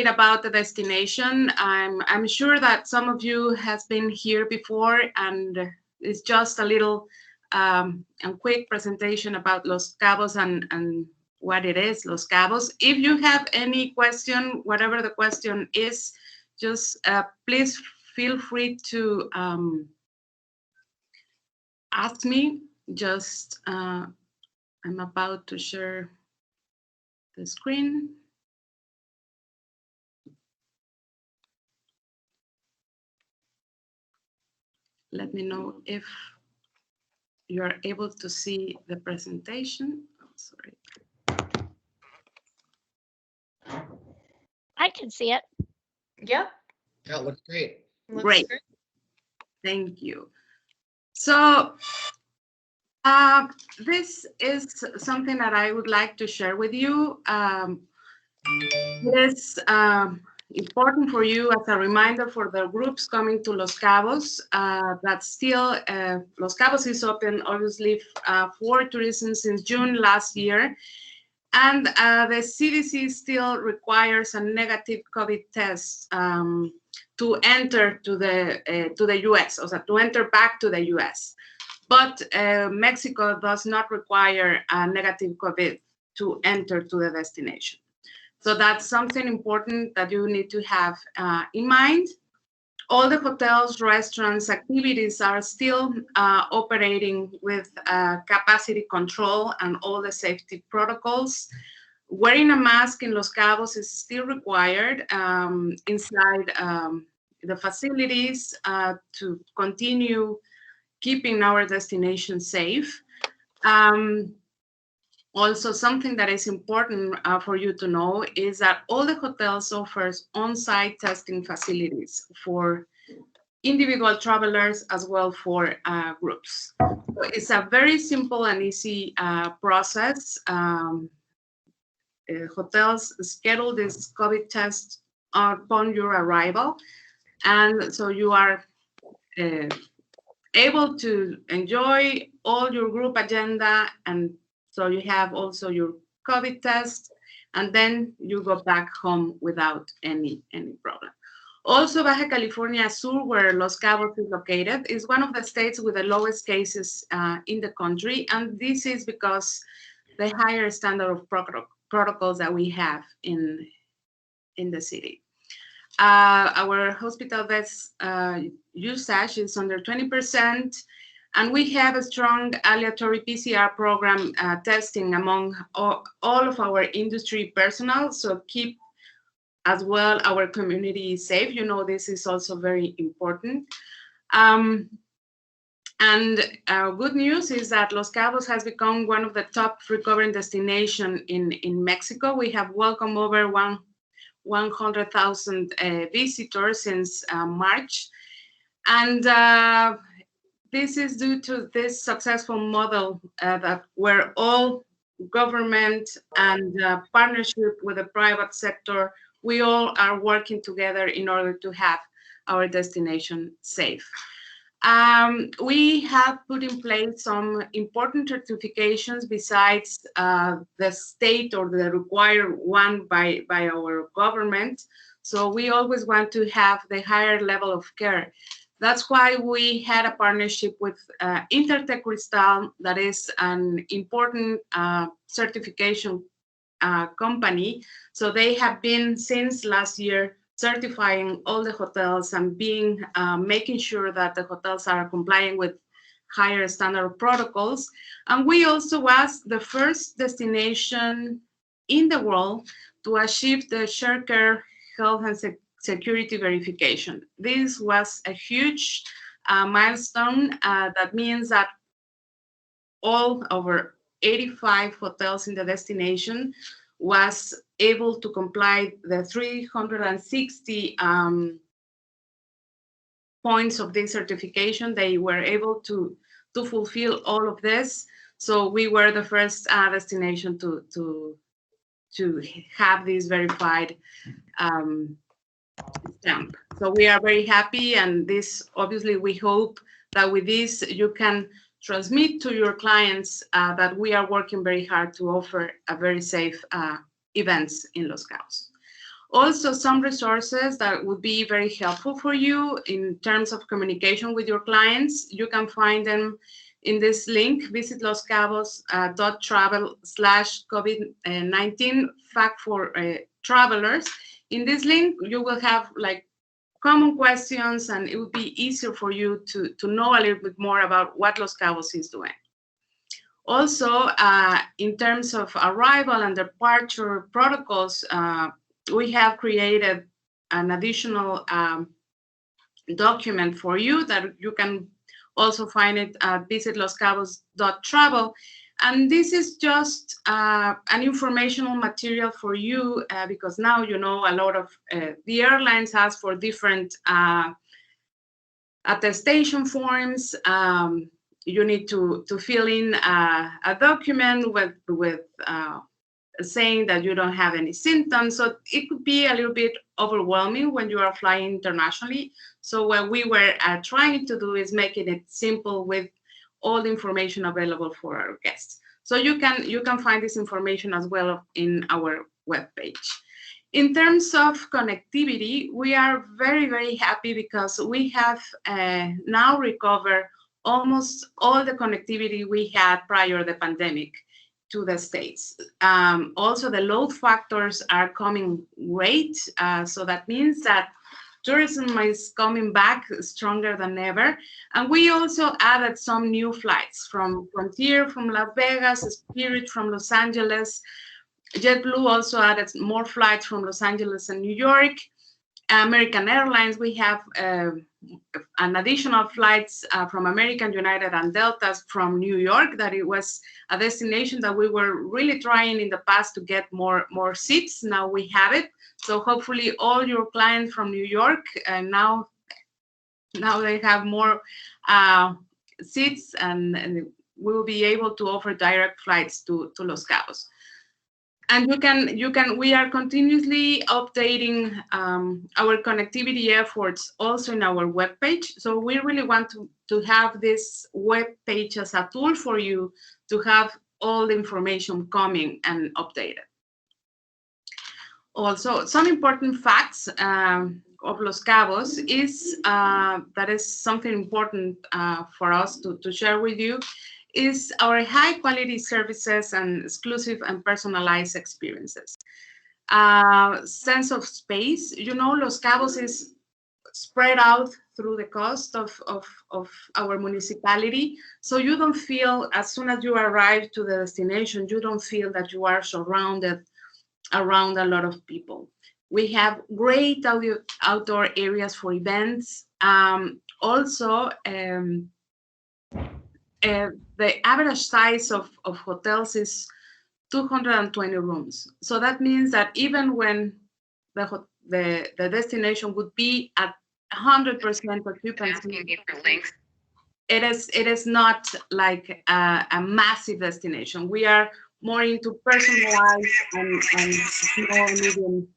about the destination. I'm sure that some of you has been here before, and it's just a little a quick presentation about Los Cabos and what it is, Los Cabos. If you have any question, whatever the question is, just please feel free to ask me. Just I'm about to share the screen. Let me know if you're able to see the presentation. Oh, sorry. I can see it. Yeah. Yeah, it looks great. Great. Thank you. So this is something that I would like to share with you. It is important for you as a reminder for the groups coming to Los Cabos that still Los Cabos is open, obviously, for tourism since June last year. And the CDC still requires a negative COVID test to enter to the US, or to enter back to the US. But Mexico does not require a negative COVID to enter to the destination. So that's something important that you need to have in mind. All the hotels, restaurants, activities are still operating with capacity control and all the safety protocols. Wearing a mask in Los Cabos is still required inside the facilities to continue keeping our destination safe. Also, something that is important for you to know is that all the hotels offers on-site testing facilities for individual travelers as well for groups. So it's a very simple and easy process. Hotels schedule this COVID test upon your arrival, and so you are able to enjoy all your group agenda, and so you have also your COVID test, and then you go back home without any problem. Also, Baja California Sur, where Los Cabos is located, is one of the states with the lowest cases in the country, and this is because the higher standard of protocols that we have in the city. Our hospital beds usage is under 20%, and we have a strong aleatory PCR program testing among all of our industry personnel, so keep as well our community safe. You know, this is also very important. And good news is that Los Cabos has become one of the top recovering destinations in Mexico. We have welcomed over 100,000 visitors since March. And this is due to this successful model that where all government and partnership with the private sector, we all are working together in order to have our destination safe. We have put in place some important certifications besides the state or the required one by our government. So we always want to have the higher level of care. That's why we had a partnership with Intertech Cristal, that is an important certification company. So they have been since last year certifying all the hotels and being making sure that the hotels are complying with higher standard protocols. And we also was the first destination in the world to achieve the Shared Care Health and Security verification. This was a huge milestone. That means that all over 85 hotels in the destination was able to comply the 360 points of this certification. They were able to fulfill all of this. So we were the first destination to have this verified stamp. So we are very happy, and this obviously we hope that with this you can transmit to your clients that we are working very hard to offer a very safe events in Los Cabos. Also, some resources that would be very helpful for you in terms of communication with your clients. You can find them in this link. Visit loscabos.travel/COVID-19 fact for travelers. In this link, you will have like common questions, and it will be easier for you to know a little bit more about what Los Cabos is doing. Also, in terms of arrival and departure protocols, we have created an additional document for you that you can also find it at visitloscabos.travel. And this is just an informational material for you because now you know a lot of the airlines has for different attestation forms. You need to fill in a document with saying that you don't have any symptoms. So it could be a little bit overwhelming when you are flying internationally. So what we were trying to do is making it simple with all the information available for our guests. So you can find this information as well in our webpage. In terms of connectivity, we are very, very happy because we have now recovered almost all the connectivity we had prior to the pandemic to the States. Also, the load factors are coming great. So that means that tourism is coming back stronger than ever. And we also added some new flights from Frontier, from Las Vegas, Spirit from Los Angeles. JetBlue also added more flights from Los Angeles and New York. American Airlines, we have an additional flights from American, United, and Delta from New York. That it was a destination that we were really trying in the past to get more seats. Now we have it. So hopefully all your clients from New York now they have more seats, and we will be able to offer direct flights to Los Cabos. And we are continuously updating our connectivity efforts also in our webpage. So we really want to have this webpage as a tool for you to have all the information coming and updated. Also, some important facts of Los Cabos is that is something important for us to share with you, is our high quality services and exclusive and personalized experiences. Sense of space, you know, Los Cabos is spread out through the coast of our municipality. So you don't feel, as soon as you arrive to the destination, you don't feel that you are surrounded around a lot of people. We have great outdoor areas for events. Also, the average size of hotels is 220 rooms. So that means that even when the destination would be at 100% occupancy, it is not like a massive destination. We are more into personalized and small, medium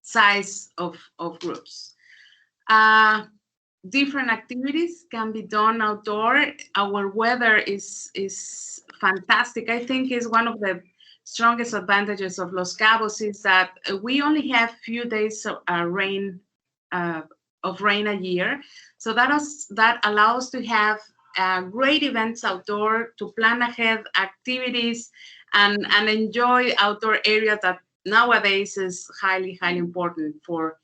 size of groups. Different activities can be done outdoor. Our weather is fantastic. I think is one of the strongest advantages of Los Cabos is that we only have few days of rain a year. So that allows to have great events outdoor, to plan ahead activities and enjoy outdoor area that nowadays is highly important for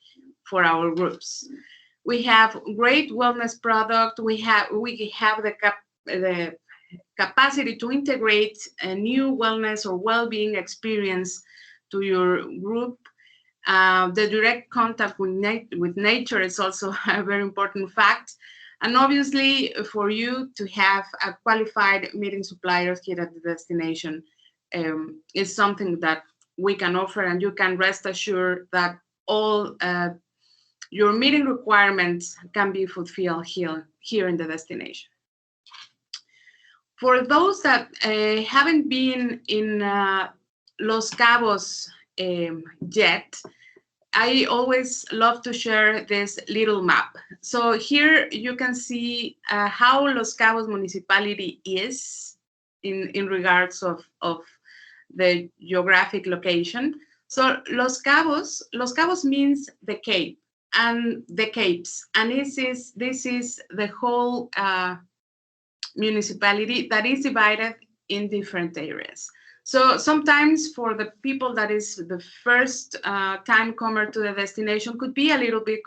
our groups. We have great wellness product. We have the capacity to integrate a new wellness or well-being experience to your group. The direct contact with nature is also a very important fact. And obviously, for you to have a qualified meeting suppliers here at the destination is something that we can offer, and you can rest assured that all your meeting requirements can be fulfilled here in the destination. For those that haven't been in Los Cabos yet, I always love to share this little map. So here you can see how Los Cabos municipality is in regards of the geographic location. So Los Cabos means the Cape and the Capes, and this is the whole municipality that is divided in different areas. So sometimes for the people that is the first time comer to the destination could be a little bit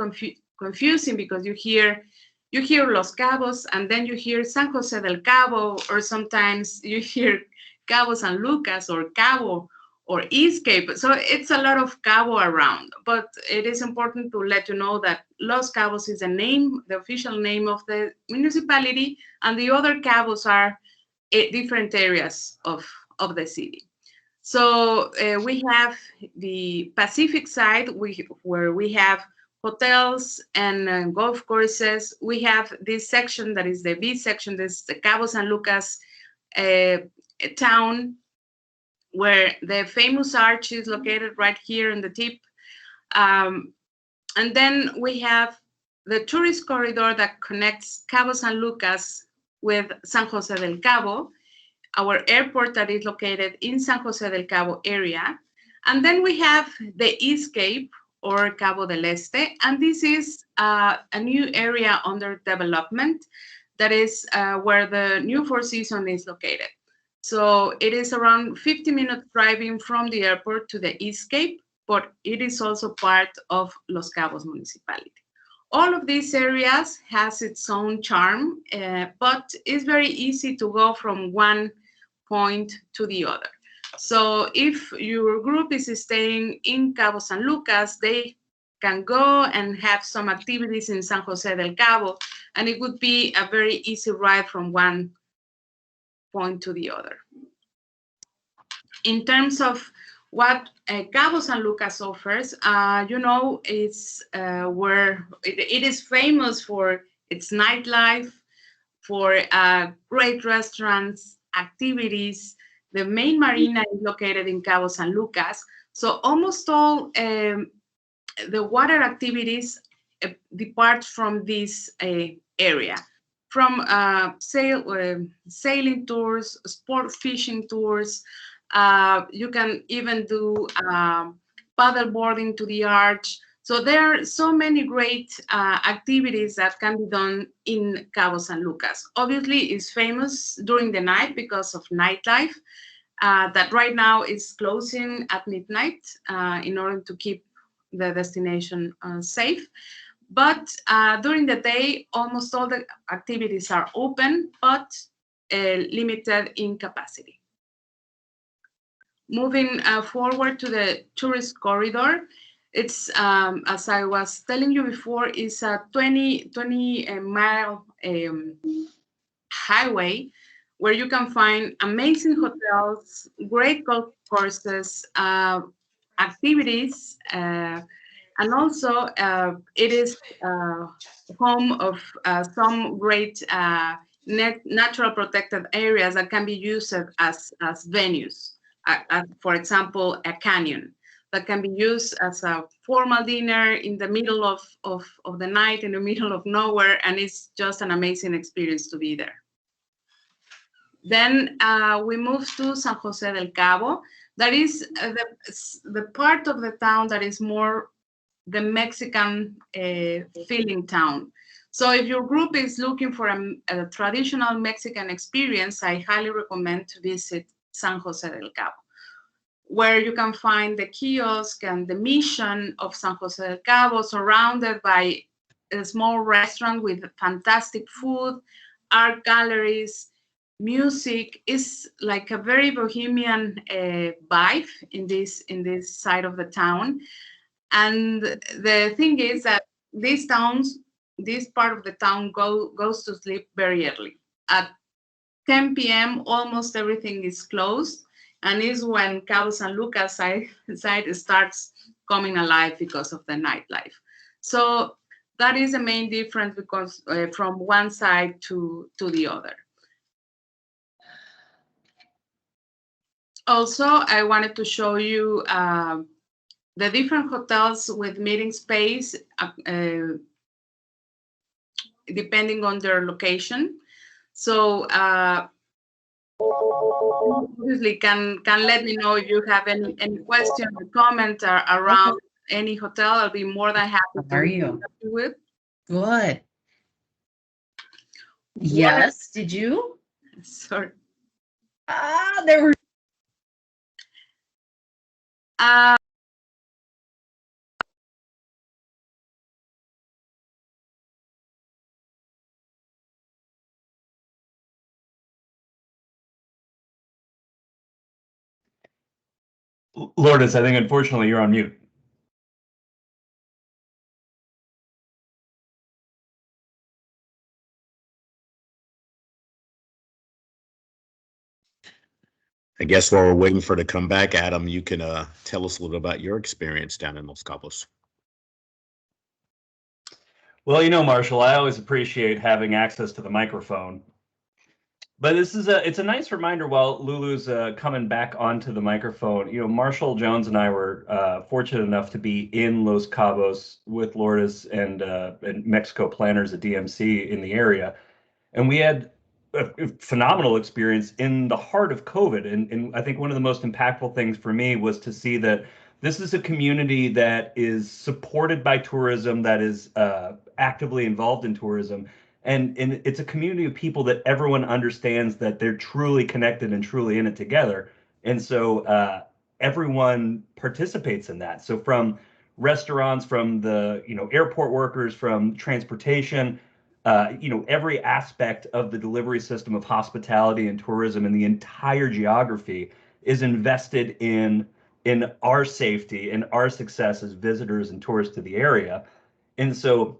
confusing, because you hear Los Cabos and then you hear San Jose del Cabo, or sometimes you hear Cabo San Lucas or Cabo or East Cape. So it's a lot of Cabo around, but it is important to let you know that Los Cabos is the official name of the municipality, and the other Cabos are different areas of the city. So we have the Pacific side, where we have hotels and golf courses. We have this section that is the B section, this is the Cabo San Lucas town, where the famous arch is located right here in the tip. And then we have the tourist corridor that connects Cabo San Lucas with San Jose del Cabo, our airport that is located in San Jose del Cabo area. And then we have the East Cape, or Cabo del Este, and this is a new area under development that is where the new Four Seasons is located. So it is around 50 minutes driving from the airport to the East Cape, but it is also part of Los Cabos municipality. All of these areas has its own charm, but it's very easy to go from one point to the other. So if your group is staying in Cabo San Lucas, they can go and have some activities in San Jose del Cabo, and it would be a very easy ride from one point to the other. In terms of what Cabo San Lucas offers, it's where it is famous for its nightlife, for great restaurants, activities. The main marina is located in Cabo San Lucas. So almost all the water activities depart from this area. From sailing tours, sport fishing tours. You can even do paddle boarding to the arch. So there are so many great activities that can be done in Cabo San Lucas. Obviously, it's famous during the night because of nightlife that right now is closing at midnight in order to keep the destination safe. But during the day, almost all the activities are open, but limited in capacity. Moving forward to the tourist corridor, it's, as I was telling you before, is a 20-mile highway where you can find amazing hotels, great golf courses, activities, and also it is home of some great natural protected areas that can be used as venues. For example, a canyon that can be used as a formal dinner in the middle of the night, in the middle of nowhere, and it's just an amazing experience to be there. Then we move to San Jose del Cabo. That is the part of the town that is more the Mexican feeling town. So if your group is looking for a traditional Mexican experience, I highly recommend to visit San Jose del Cabo, where you can find the kiosk and the mission of San Jose del Cabo, surrounded by a small restaurant with fantastic food, art galleries, music. Is like a very bohemian vibe in this side of the town. And the thing is that this part of the town goes to sleep very early. At 10 p.m., almost everything is closed, and is when Cabo San Lucas side starts coming alive because of the nightlife. So that is the main difference, because from one side to the other. Also, I wanted to show you the different hotels with meeting space depending on their location. So obviously can let me know if you have any question or comment around any hotel. I'll be more than happy to help you with. Good. Yes, did you? Sorry. There were. Lourdes, I think unfortunately you're on mute. I guess while we're waiting for her to come back, Adam, you can tell us a little bit about your experience down in Los Cabos. Well, Marshall, I always appreciate having access to the microphone. But it's a nice reminder while Lulu's coming back onto the microphone. Marshall Jones and I were fortunate enough to be in Los Cabos with Lourdes and Mexico planners at DMC in the area. And we had a phenomenal experience in the heart of COVID. And I think one of the most impactful things for me was to see that this is a community that is supported by tourism, that is actively involved in tourism. And it's a community of people that everyone understands that they're truly connected and truly in it together. And so everyone participates in that. So from restaurants, from the airport workers, from transportation, every aspect of the delivery system of hospitality and tourism and the entire geography is invested in our safety and our success as visitors and tourists to the area. And so,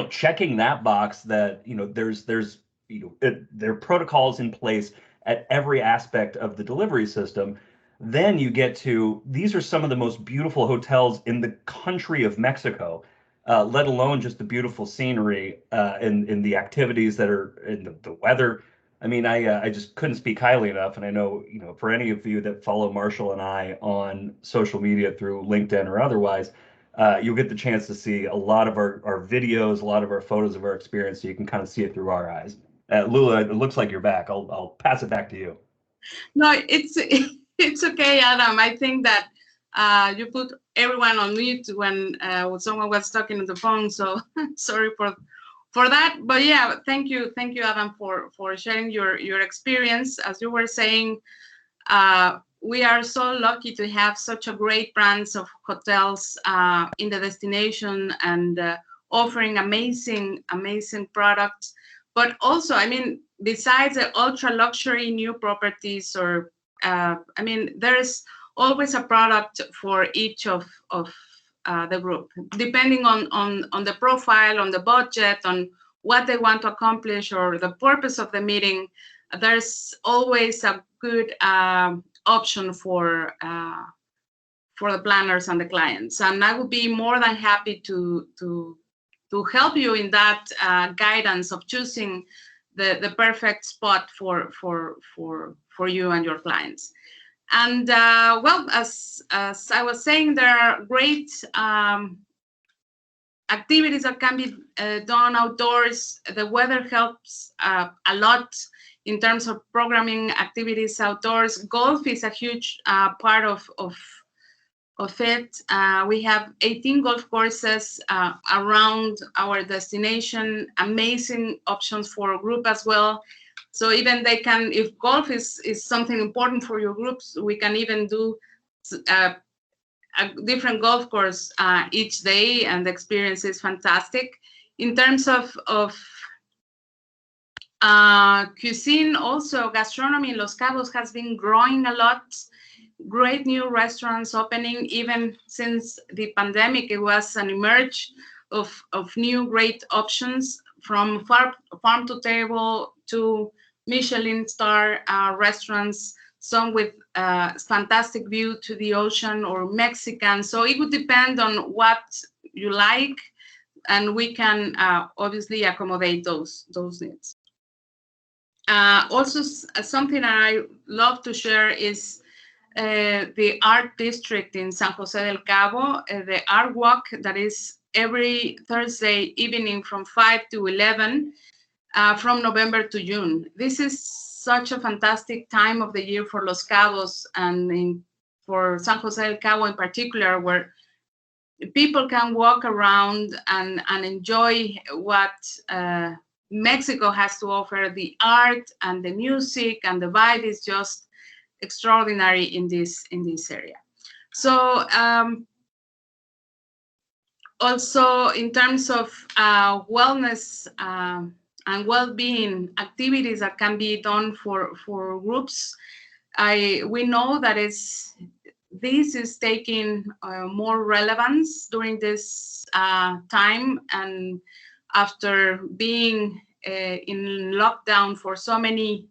checking that box that, there are protocols in place at every aspect of the delivery system. Then you get to, these are some of the most beautiful hotels in the country of Mexico. Let alone just the beautiful scenery and the activities that are in the weather. I mean, I just couldn't speak highly enough. And I know, for any of you that follow Marshall and I on social media through LinkedIn or otherwise, you'll get the chance to see a lot of our videos, a lot of our photos of our experience, so you can kind of see it through our eyes. Lula, it looks like you're back. I'll pass it back to you. No, it's okay, Adam. I think that you put everyone on mute when someone was talking on the phone, so sorry for that. But yeah, thank you, Adam, for sharing your experience. As you were saying, we are so lucky to have such a great brands of hotels in the destination and offering amazing products. But also, I mean, besides the ultra luxury new properties, or there's always a product for each of the group, depending on the profile, on the budget, on what they want to accomplish, or the purpose of the meeting. There's always a good option for the planners and the clients, and I would be more than happy to help you in that guidance of choosing the perfect spot for you and your clients. And well, as I was saying, there are great activities that can be done outdoors. The weather helps a lot in terms of programming activities outdoors. Golf is a huge part of it. We have 18 golf courses around our destination. Amazing options for a group as well. So even they can, if golf is something important for your groups, we can even do a different golf course each day, and the experience is fantastic. In terms of cuisine, also gastronomy in Los Cabos has been growing a lot. Great new restaurants opening. Even since the pandemic, it was an emerge of new great options, from farm to table to Michelin star restaurants, some with fantastic view to the ocean, or Mexican. So it would depend on what you like, and we can obviously accommodate those needs. Also, something I love to share is the art district in San Jose del Cabo, the art walk that is every Thursday evening from 5 to 11. from November to June. This is such a fantastic time of the year for Los Cabos and for San Jose del Cabo in particular, where people can walk around and enjoy what Mexico has to offer. The art and the music and the vibe is just extraordinary in this area. So also in terms of wellness and well-being activities that can be done for groups, we know that this is taking more relevance during this time, and after being in lockdown for so many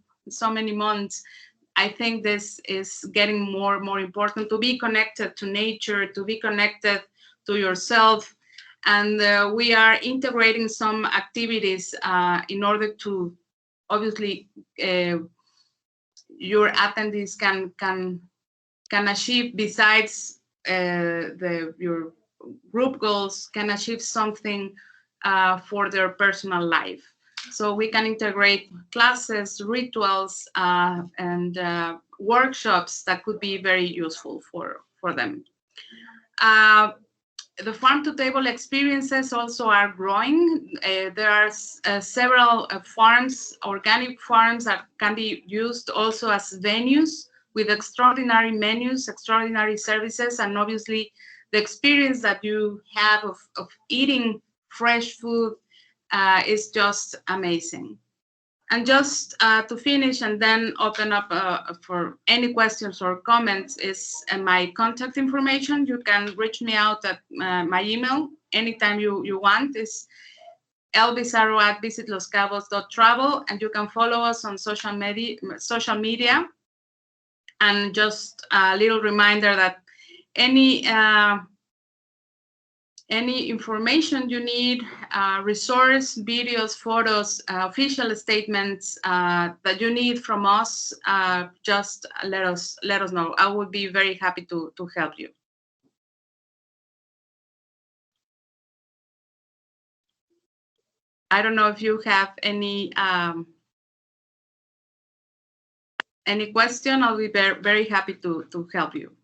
months, I think this is getting more important, to be connected to nature, to be connected to yourself. And we are integrating some activities in order to, obviously, your attendees can achieve, besides your group goals, can achieve something for their personal life. So we can integrate classes, rituals, and workshops that could be very useful for them. The farm-to-table experiences also are growing. There are several farms, organic farms, that can be used also as venues with extraordinary menus, extraordinary services, and obviously the experience that you have of eating fresh food is just amazing. And just to finish and then open up for any questions or comments, is my contact information. You can reach me out at my email anytime you want. It's lbizarro@visitloscabos.travel, and you can follow us on social media. And just a little reminder that any information you need, resource, videos, photos, official statements that you need from us, just let us know. I would be very happy to help you. I don't know if you have any question. I'll be very happy to help you.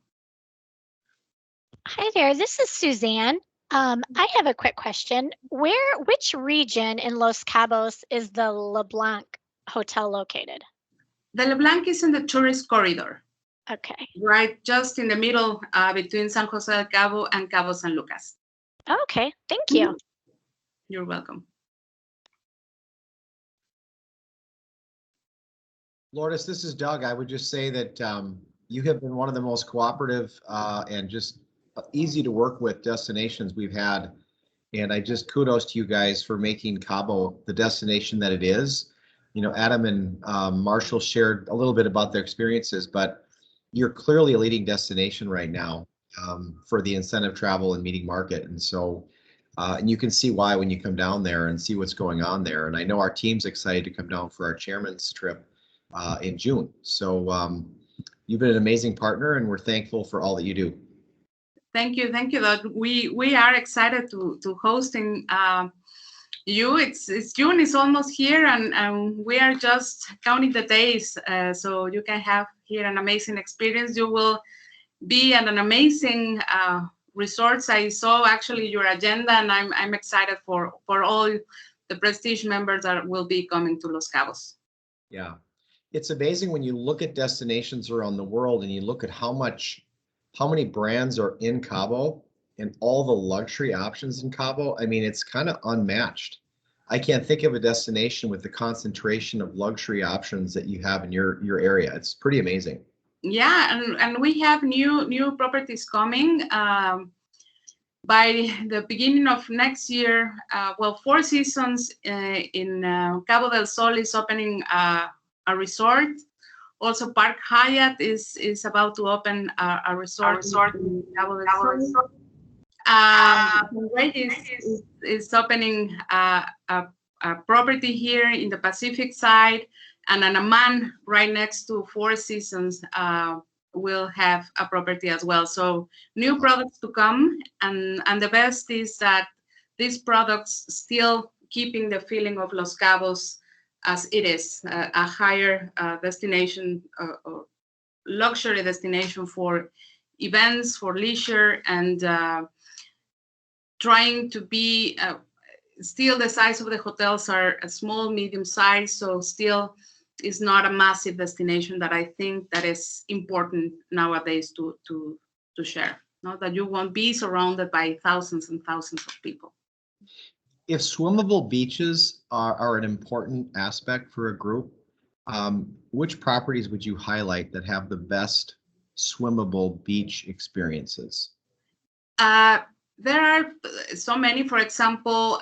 Hi there, this is Suzanne. I have a quick question. Which region in Los Cabos is the Leblanc hotel located? The Leblanc is in the tourist corridor. Okay. Right, just in the middle between San Jose del Cabo and Cabo San Lucas. Okay, thank you. You're welcome. Lourdes, this is Doug. I would just say that you have been one of the most cooperative and just easy to work with destinations we've had. And I just kudos to you guys for making Cabo the destination that it is. You know, Adam and Marshall shared a little bit about their experiences, but you're clearly a leading destination right now for the incentive travel and meeting market. And so, and you can see why when you come down there and see what's going on there. And I know our team's excited to come down for our chairman's trip in June. So you've been an amazing partner, and we're thankful for all that you do. Thank you, Doug. We are excited to hosting you. It's June is almost here, and we are just counting the days, so you can have here an amazing experience. You will be at an amazing resorts. I saw actually your agenda, and I'm excited for all the Prestige members that will be coming to Los Cabos. Yeah, it's amazing when you look at destinations around the world and you look at how many brands are in Cabo and all the luxury options in Cabo. I mean, it's kind of unmatched. I can't think of a destination with the concentration of luxury options that you have in your area. It's pretty amazing. Yeah, and we have new properties coming. By the beginning of next year, Four Seasons in Cabo del Sol is opening a resort. Also, Park Hyatt is about to open a resort in Cabo del Sol. Is opening a property here in the Pacific side, and Anaman, right next to Four Seasons, will have a property as well. So new products to come, and the best is that these products still keeping the feeling of Los Cabos as it is a higher destination, or luxury destination for events, for leisure, and trying to be still the size of the hotels are a small, medium size, so still is not a massive destination that I think that is important nowadays to share. No, that you won't be surrounded by thousands and thousands of people. If swimmable beaches are an important aspect for a group, which properties would you highlight that have the best swimmable beach experiences? There are so many. For example,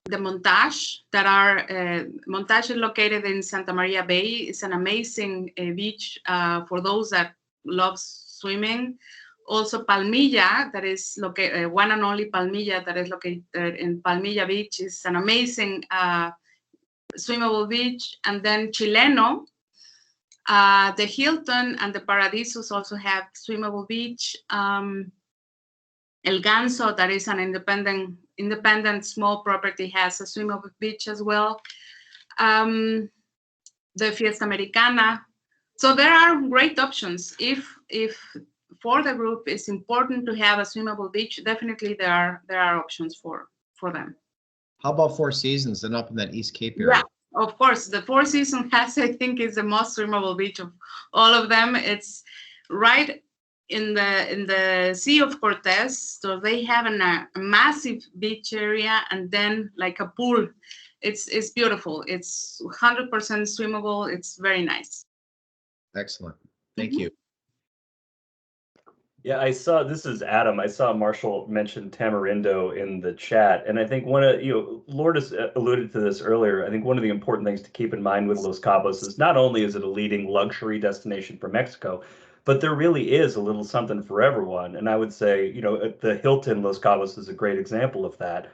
the Montage that are Montage is located in Santa Maria Bay. It's an amazing beach for those that love swimming. Also Palmilla, that is located, one and only Palmilla that is located in Palmilla Beach, is an amazing swimmable beach. And then Chileno, the Hilton and the Paradisos also have swimmable beach. El Ganso, that is an independent small property, has a swimmable beach as well. The Fiesta Americana. So there are great options. If for the group it's important to have a swimmable beach, definitely there are options for them. How about Four Seasons and up in that East Cape area? Yeah, of course. The Four Seasons has, I think, is the most swimmable beach of all of them. It's right in the Sea of Cortez, so they have a massive beach area and then like a pool. It's beautiful. It's 100% swimmable. It's very nice. Excellent. Thank you. Yeah, I saw, this is Adam. I saw Marshall mention Tamarindo in the chat. And I think Lourdes alluded to this earlier. I think one of the important things to keep in mind with Los Cabos is not only is it a leading luxury destination for Mexico, but there really is a little something for everyone. And I would say, the Hilton Los Cabos is a great example of that.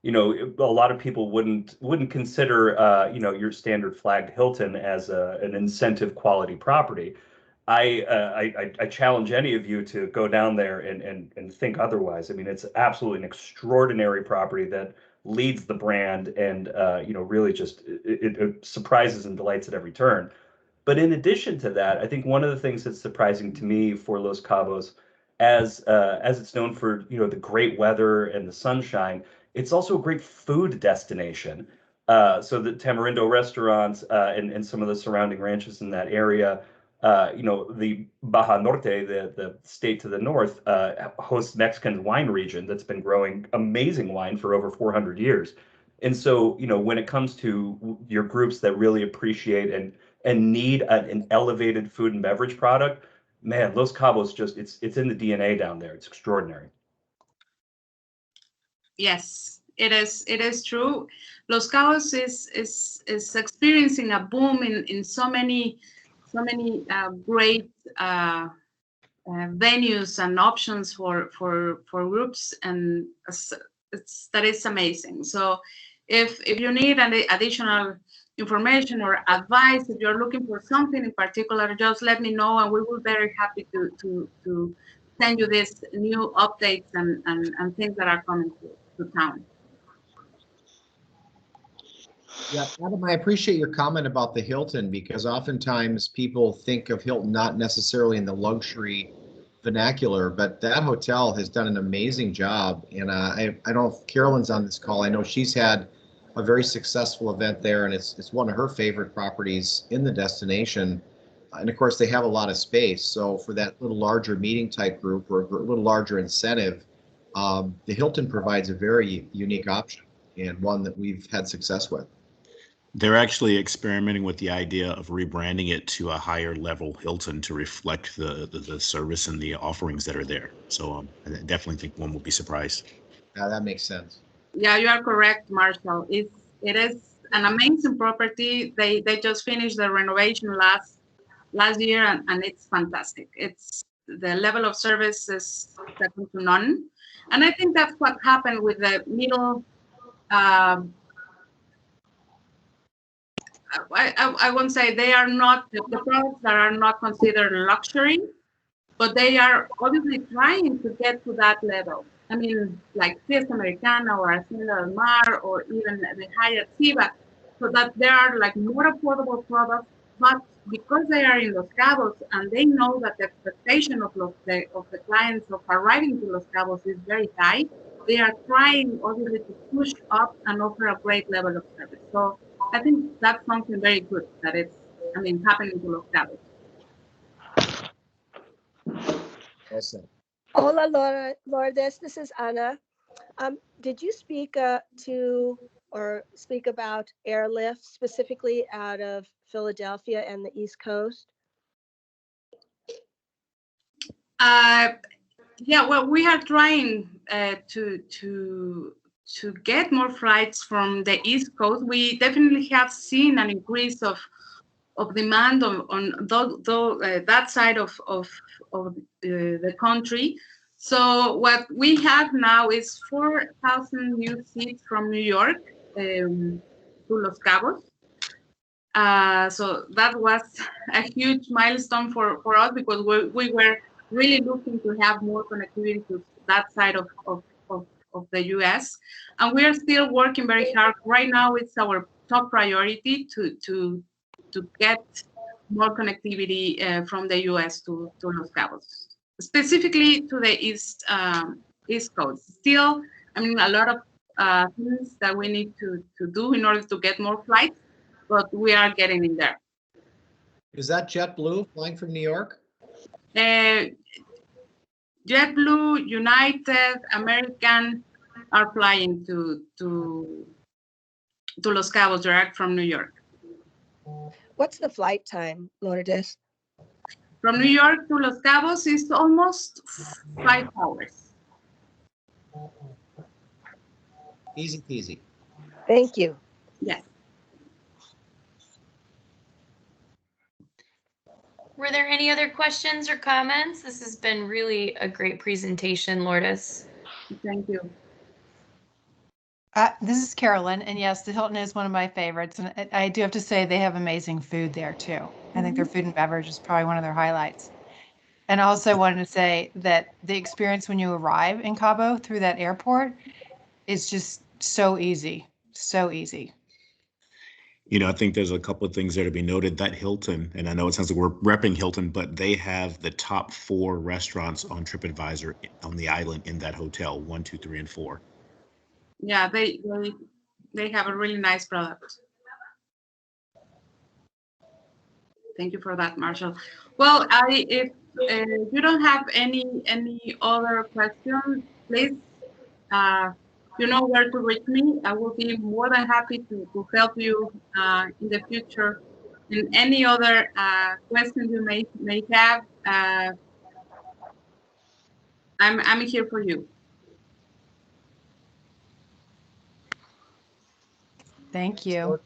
A lot of people wouldn't consider, your standard flagged Hilton as an incentive quality property. I challenge any of you to go down there and think otherwise. I mean, it's absolutely an extraordinary property that leads the brand and, really just it surprises and delights at every turn. But in addition to that, I think one of the things that's surprising to me for Los Cabos, as it's known for, the great weather and the sunshine, it's also a great food destination. So the Tamarindo restaurants and some of the surrounding ranches in that area, the Baja Norte, the state to the north, hosts Mexican wine region that's been growing amazing wine for over 400 years. And so, when it comes to your groups that really appreciate and need an elevated food and beverage product, man, Los Cabos it's in the DNA down there. It's extraordinary. Yes, it is true. Los Cabos is experiencing a boom in so many great venues and options for groups, and that is amazing. So if you need any additional information or advice, if you're looking for something in particular, just let me know and we will be very happy to send you these new updates and things that are coming to town. Yeah, Adam, I appreciate your comment about the Hilton, because oftentimes people think of Hilton not necessarily in the luxury vernacular, but that hotel has done an amazing job. And I don't know if Carolyn's on this call. I know she's had a very successful event there, and it's one of her favorite properties in the destination. And of course, they have a lot of space. So for that little larger meeting type group or a little larger incentive, the Hilton provides a very unique option and one that we've had success with. They're actually experimenting with the idea of rebranding it to a higher level Hilton to reflect the service and the offerings that are there. So I definitely think one will be surprised. Yeah, that makes sense. Yeah, you are correct, Marshall. It is an amazing property. They just finished the renovation last year, and it's fantastic. It's the level of service is second to none, and I think that's what happened with the middle. I won't say they are not the products that are not considered luxury, but they are obviously trying to get to that level. I mean, like Fiesta Americana or Hacienda del Mar or even the Hyatt Ziva, so that there are like more affordable products, but because they are in Los Cabos and they know that the expectation of the clients of arriving to Los Cabos is very high, they are trying obviously to push up and offer a great level of service. So I think that's something very good that it's, I mean, happening to Los Cabos. Awesome. Hola, Lourdes. This is Ana. Did you speak speak about airlift specifically out of Philadelphia and the East Coast? Yeah, well, we are trying to get more flights from the East Coast. We definitely have seen an increase of demand on that side of the country. So what we have now is 4,000 new seats from New York to Los Cabos. So that was a huge milestone for us because we were really looking to have more connectivity to that side of the US. And we are still working very hard. Right now, it's our top priority to get more connectivity from the US to Los Cabos, specifically to the East Coast. Still, I mean, a lot of things that we need to do in order to get more flights, but we are getting in there. Is that JetBlue flying from New York? JetBlue, United, American are flying to Los Cabos direct from New York. What's the flight time, Lourdes? From New York to Los Cabos is almost 5 hours. Easy peasy. Thank you. Yes. Were there any other questions or comments? This has been really a great presentation, Lourdes. Thank you. This is Carolyn, and yes, the Hilton is one of my favorites, and I do have to say they have amazing food there too. I think their food and beverage is probably one of their highlights. And I also wanted to say that the experience when you arrive in Cabo through that airport is just so easy, so easy. You know, I think there's a couple of things there to be noted. That Hilton, and I know it sounds like we're repping Hilton, but they have the top 4 restaurants on TripAdvisor on the island in that hotel, 1, 2, 3, and 4. Yeah, they have a really nice product. Thank you for that, Marshall. Well, if you don't have any other questions, please, you know where to reach me. I will be more than happy to help you in the future in any other questions you may have. I'm here for you. Thank you.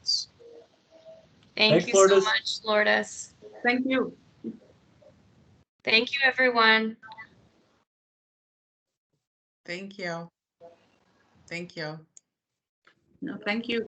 Thank Thanks, you so Lourdes. much, Lourdes. Thank you. Thank you, everyone. Thank you. Thank you. No, thank you.